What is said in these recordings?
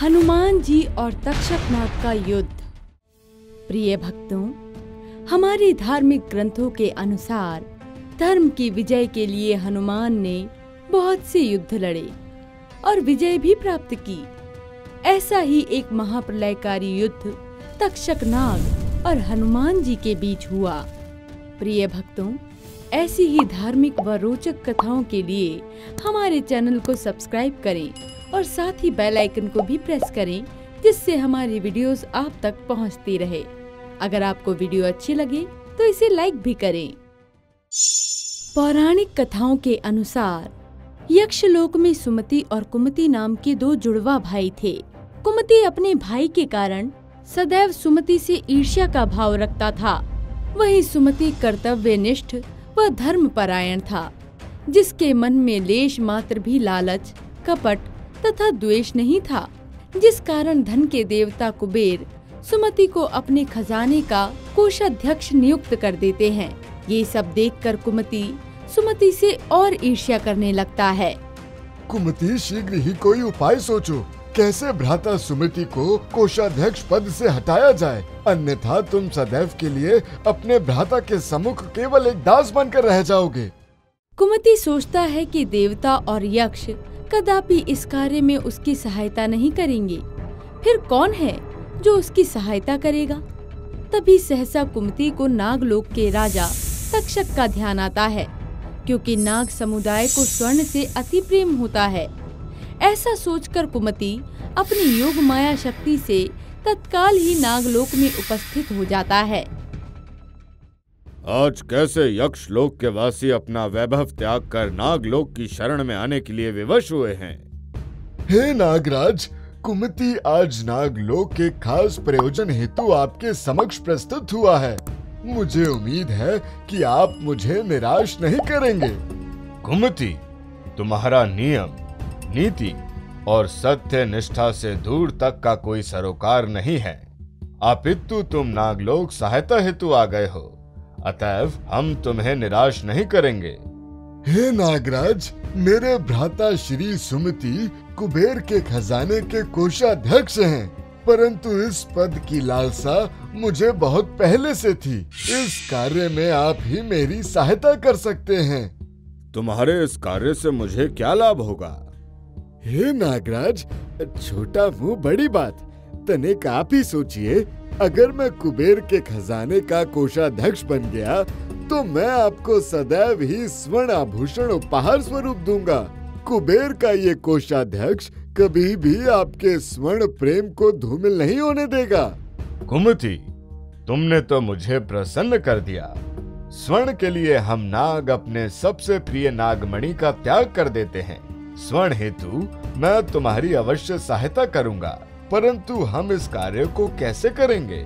हनुमान जी और तक्षक नाग का युद्ध। प्रिय भक्तों, हमारे धार्मिक ग्रंथों के अनुसार धर्म की विजय के लिए हनुमान ने बहुत से युद्ध लड़े और विजय भी प्राप्त की। ऐसा ही एक महाप्रलयकारी युद्ध तक्षक नाग और हनुमान जी के बीच हुआ। प्रिय भक्तों, ऐसी ही धार्मिक व रोचक कथाओं के लिए हमारे चैनल को सब्सक्राइब करें और साथ ही बेल आइकन को भी प्रेस करें, जिससे हमारी वीडियोस आप तक पहुंचती रहे। अगर आपको वीडियो अच्छी लगे तो इसे लाइक भी करें। पौराणिक कथाओं के अनुसार यक्षलोक में सुमति और कुमति नाम के दो जुड़वा भाई थे। कुमति अपने भाई के कारण सदैव सुमति से ईर्ष्या का भाव रखता था। वहीं सुमति कर्तव्यनिष्ठ व धर्मपरायण था, जिसके मन में लेश मात्र भी लालच, कपट तथा द्वेष नहीं था, जिस कारण धन के देवता कुबेर सुमति को अपने खजाने का कोषाध्यक्ष नियुक्त कर देते हैं। ये सब देखकर कुमति सुमति से और ईर्ष्या करने लगता है। कुमति, शीघ्र ही कोई उपाय सोचो, कैसे भ्राता सुमति को कोषाध्यक्ष पद से हटाया जाए, अन्यथा तुम सदैव के लिए अपने भ्राता के सम्मुख केवल एक दास बनकर रह जाओगे। कुमति सोचता है कि देवता और यक्ष कदापि इस कार्य में उसकी सहायता नहीं करेंगे, फिर कौन है जो उसकी सहायता करेगा। तभी सहसा कुमति को नागलोक के राजा तक्षक का ध्यान आता है, क्योंकि नाग समुदाय को स्वर्ण से अति प्रेम होता है। ऐसा सोचकर कुमति अपनी योग माया शक्ति से तत्काल ही नागलोक में उपस्थित हो जाता है। आज कैसे यक्ष लोक के वासी अपना वैभव त्याग कर नागलोक की शरण में आने के लिए विवश हुए हैं। हे नागराज, कुमति आज नागलोक के खास प्रयोजन हेतु आपके समक्ष प्रस्तुत हुआ है। मुझे उम्मीद है कि आप मुझे निराश नहीं करेंगे। कुमति, तुम्हारा नियम, नीति और सत्य निष्ठा से दूर तक का कोई सरोकार नहीं है, अपितु तुम नागलोक सहायता हेतु आ गए हो, अतएव हम तुम्हें निराश नहीं करेंगे। हे नागराज, मेरे भ्राता श्री सुमति कुबेर के खजाने के कोषाध्यक्ष हैं, परंतु इस पद की लालसा मुझे बहुत पहले से थी। इस कार्य में आप ही मेरी सहायता कर सकते हैं। तुम्हारे इस कार्य से मुझे क्या लाभ होगा? हे नागराज, छोटा मुंह बड़ी बात, तनिक आप ही सोचिए। अगर मैं कुबेर के खजाने का कोषाध्यक्ष बन गया तो मैं आपको सदैव ही स्वर्ण आभूषण उपहार स्वरूप दूंगा। कुबेर का ये कोषाध्यक्ष कभी भी आपके स्वर्ण प्रेम को धूमिल नहीं होने देगा। कुमति, तुमने तो मुझे प्रसन्न कर दिया। स्वर्ण के लिए हम नाग अपने सबसे प्रिय नागमणि का त्याग कर देते हैं। स्वर्ण हेतु मैं तुम्हारी अवश्य सहायता करूंगा, परंतु हम इस कार्य को कैसे करेंगे?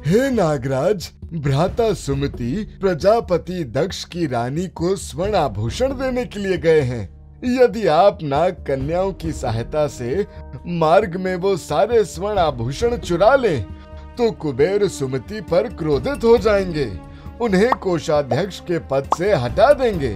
हे नागराज, भ्राता सुमति प्रजापति दक्ष की रानी को स्वर्ण आभूषण देने के लिए गए हैं। यदि आप नाग कन्याओं की सहायता से मार्ग में वो सारे स्वर्ण आभूषण चुरा लें, तो कुबेर सुमति पर क्रोधित हो जाएंगे, उन्हें कोषाध्यक्ष के पद से हटा देंगे।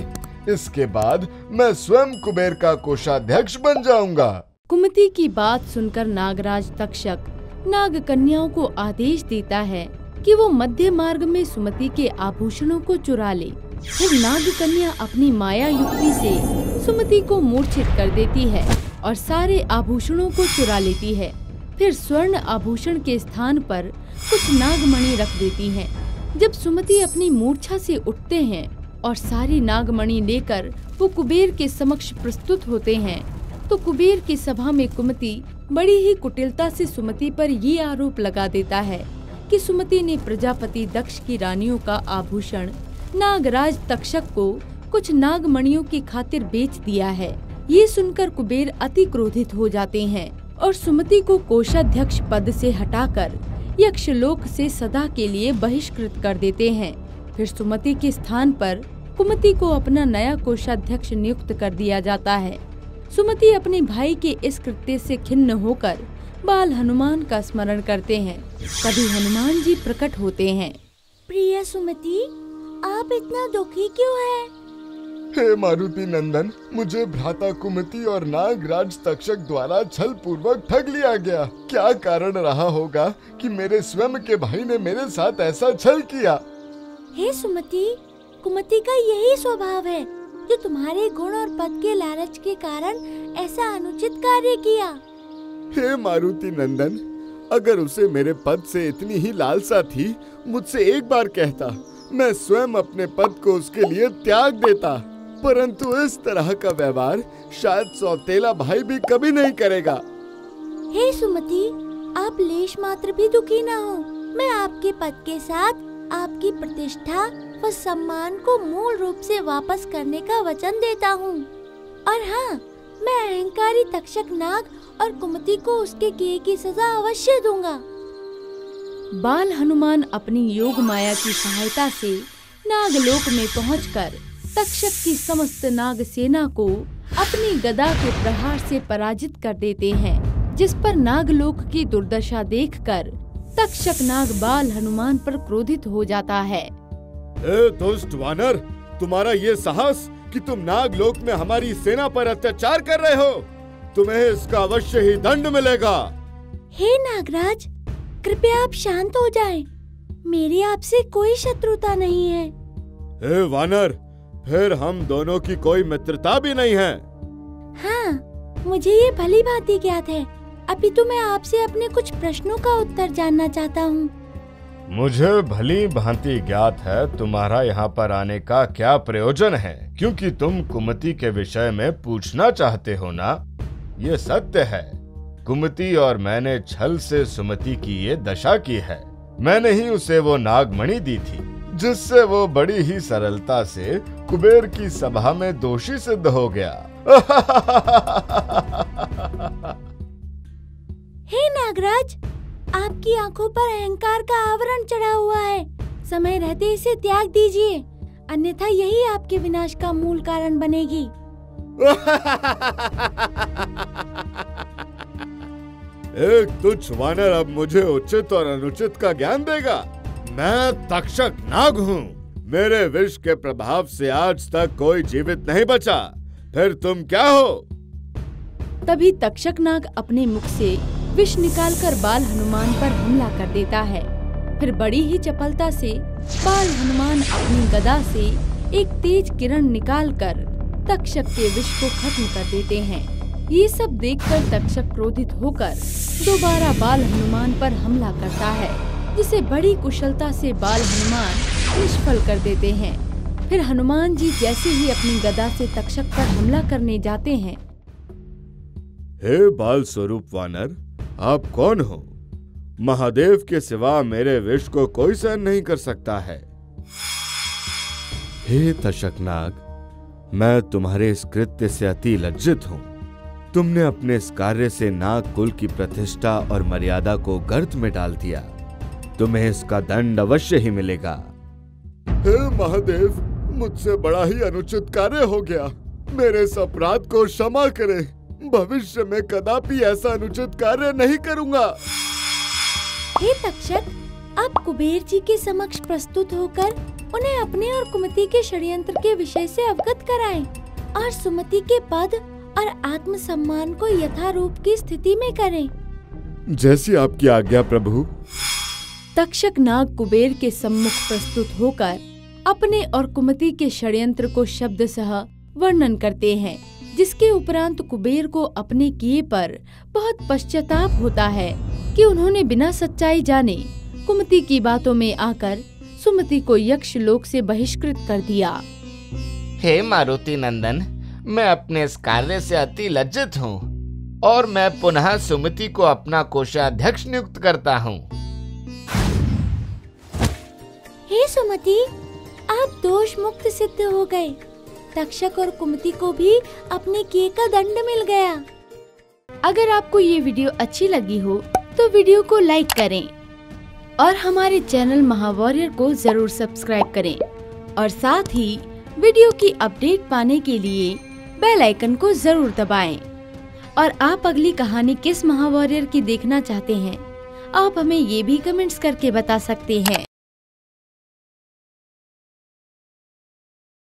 इसके बाद मैं स्वयं कुबेर का कोषाध्यक्ष बन जाऊंगा। कुमति की बात सुनकर नागराज तक्षक नाग कन्याओं को आदेश देता है कि वो मध्य मार्ग में सुमति के आभूषणों को चुरा ले। फिर नाग कन्या अपनी माया युक्ति से सुमति को मूर्छित कर देती है और सारे आभूषणों को चुरा लेती है। फिर स्वर्ण आभूषण के स्थान पर कुछ नागमणि रख देती है। जब सुमति अपनी मूर्छा से उठते हैं और सारी नागमणि लेकर वो कुबेर के समक्ष प्रस्तुत होते हैं, तो कुबेर की सभा में कुमति बड़ी ही कुटिलता से सुमति पर ये आरोप लगा देता है कि सुमति ने प्रजापति दक्ष की रानियों का आभूषण नागराज तक्षक को कुछ नागमणियों की खातिर बेच दिया है। ये सुनकर कुबेर अति क्रोधित हो जाते हैं और सुमति को कोषाध्यक्ष पद से हटाकर यक्षलोक से सदा के लिए बहिष्कृत कर देते हैं। फिर सुमति के स्थान पर कुमति को अपना नया कोषाध्यक्ष नियुक्त कर दिया जाता है। सुमति अपने भाई के इस कृत्य से खिन्न होकर बाल हनुमान का स्मरण करते हैं। तभी हनुमान जी प्रकट होते हैं। प्रिय सुमति, आप इतना दुखी क्यों हैं? हे मारुति नंदन, मुझे भ्राता कुमति और नागराज तक्षक द्वारा छल पूर्वक ठग लिया गया। क्या कारण रहा होगा कि मेरे स्वयं के भाई ने मेरे साथ ऐसा छल किया? हे सुमति, कुमति का यही स्वभाव है जो तुम्हारे गुण और पद के लालच के कारण ऐसा अनुचित कार्य किया। हे मारुति नंदन, अगर उसे मेरे पद से इतनी ही लालसा थी, मुझसे एक बार कहता, मैं स्वयं अपने पद को उसके लिए त्याग देता। परंतु इस तरह का व्यवहार शायद सौतेला भाई भी कभी नहीं करेगा। हे सुमति, आप लेश मात्र भी दुखी न हो। मैं आपके पद के साथ आपकी प्रतिष्ठा व सम्मान को मूल रूप से वापस करने का वचन देता हूँ। और हाँ, मैं अहंकारी तक्षक नाग और कुमति को उसके किए की सजा अवश्य दूंगा। बाल हनुमान अपनी योग माया की सहायता से नागलोक में पहुंचकर तक्षक की समस्त नाग सेना को अपनी गदा के प्रहार से पराजित कर देते हैं, जिस पर नागलोक की दुर्दशा देखकर तक्षक नाग बाल हनुमान पर क्रोधित हो जाता है। ए दुष्ट वानर, तुम्हारा ये साहस कि तुम नागलोक में हमारी सेना पर अत्याचार कर रहे हो, तुम्हें इसका अवश्य ही दंड मिलेगा। हे नागराज, कृपया आप शांत हो जाएं। मेरी आपसे कोई शत्रुता नहीं है। हे वानर, फिर हम दोनों की कोई मित्रता भी नहीं है। हाँ, मुझे ये भली भांति ज्ञात है। अभी तो मैं आपसे अपने कुछ प्रश्नों का उत्तर जानना चाहता हूँ। मुझे भली भांति ज्ञात है तुम्हारा यहाँ पर आने का क्या प्रयोजन है, क्योंकि तुम कुमति के विषय में पूछना चाहते हो ना। ये सत्य है, कुमति और मैंने छल से सुमति की ये दशा की है। मैंने ही उसे वो नागमणि दी थी, जिससे वो बड़ी ही सरलता से कुबेर की सभा में दोषी सिद्ध हो गया। हे नागराज, आपकी आंखों पर अहंकार का आवरण चढ़ा हुआ है। समय रहते इसे त्याग दीजिए, अन्यथा यही आपके विनाश का मूल कारण बनेगी। एक तुच्छ वानर अब मुझे उचित और अनुचित का ज्ञान देगा। मैं तक्षक नाग हूँ। मेरे विष के प्रभाव से आज तक कोई जीवित नहीं बचा। फिर तुम क्या हो? तभी तक्षक नाग अपने मुख से विष निकालकर बाल हनुमान पर हमला कर देता है। फिर बड़ी ही चपलता से बाल हनुमान अपनी गदा से एक तेज किरण निकालकर तक्षक के विष को खत्म कर देते हैं। ये सब देखकर तक्षक क्रोधित होकर दोबारा बाल हनुमान पर हमला करता है, जिसे बड़ी कुशलता से बाल हनुमान निष्फल कर देते हैं। फिर हनुमान जी जैसे ही अपनी गदा से तक्षक पर हमला करने जाते हैं। हे बाल स्वरूप वानर, आप कौन हो? महादेव के सिवा मेरे विष को कोई सहन नहीं कर सकता है। हे तक्षकनाग, मैं तुम्हारे इस कृत्य से अति लज्जित हूँ। तुमने अपने इस कार्य से नाग कुल की प्रतिष्ठा और मर्यादा को गर्त में डाल दिया। तुम्हें इसका दंड अवश्य ही मिलेगा। हे महादेव, मुझसे बड़ा ही अनुचित कार्य हो गया। मेरे इस अपराध को क्षमा करें। भविष्य में कदापि ऐसा अनुचित कार्य नहीं करूंगा। हे तक्षक, आप कुबेर जी के समक्ष प्रस्तुत होकर उन्हें अपने और कुमति के षड्यंत्र के विषय से अवगत कराएं और सुमति के पद और आत्मसम्मान को यथारूप की स्थिति में करें। जैसी आपकी आज्ञा प्रभु। तक्षक नाग कुबेर के सम्मुख प्रस्तुत होकर अपने और कुमति के षड्यंत्र को शब्द सह वर्णन करते हैं, जिसके उपरांत कुबेर को अपने किए पर बहुत पश्चाताप होता है कि उन्होंने बिना सच्चाई जाने कुमति की बातों में आकर सुमति को यक्ष लोक से बहिष्कृत कर दिया। हे मारुति नंदन, मैं अपने इस कार्य से अति लज्जित हूँ और मैं पुनः सुमति को अपना कोषाध्यक्ष नियुक्त करता हूँ। हे सुमति, आप दोष मुक्त सिद्ध हो गए। तक्षक और कुमति को भी अपने किए का दंड मिल गया। अगर आपको ये वीडियो अच्छी लगी हो तो वीडियो को लाइक करें और हमारे चैनल महावॉरियर को जरूर सब्सक्राइब करें और साथ ही वीडियो की अपडेट पाने के लिए बेल आइकन को जरूर दबाएं। और आप अगली कहानी किस महावॉरियर की देखना चाहते हैं, आप हमें ये भी कमेंट्स करके बता सकते हैं।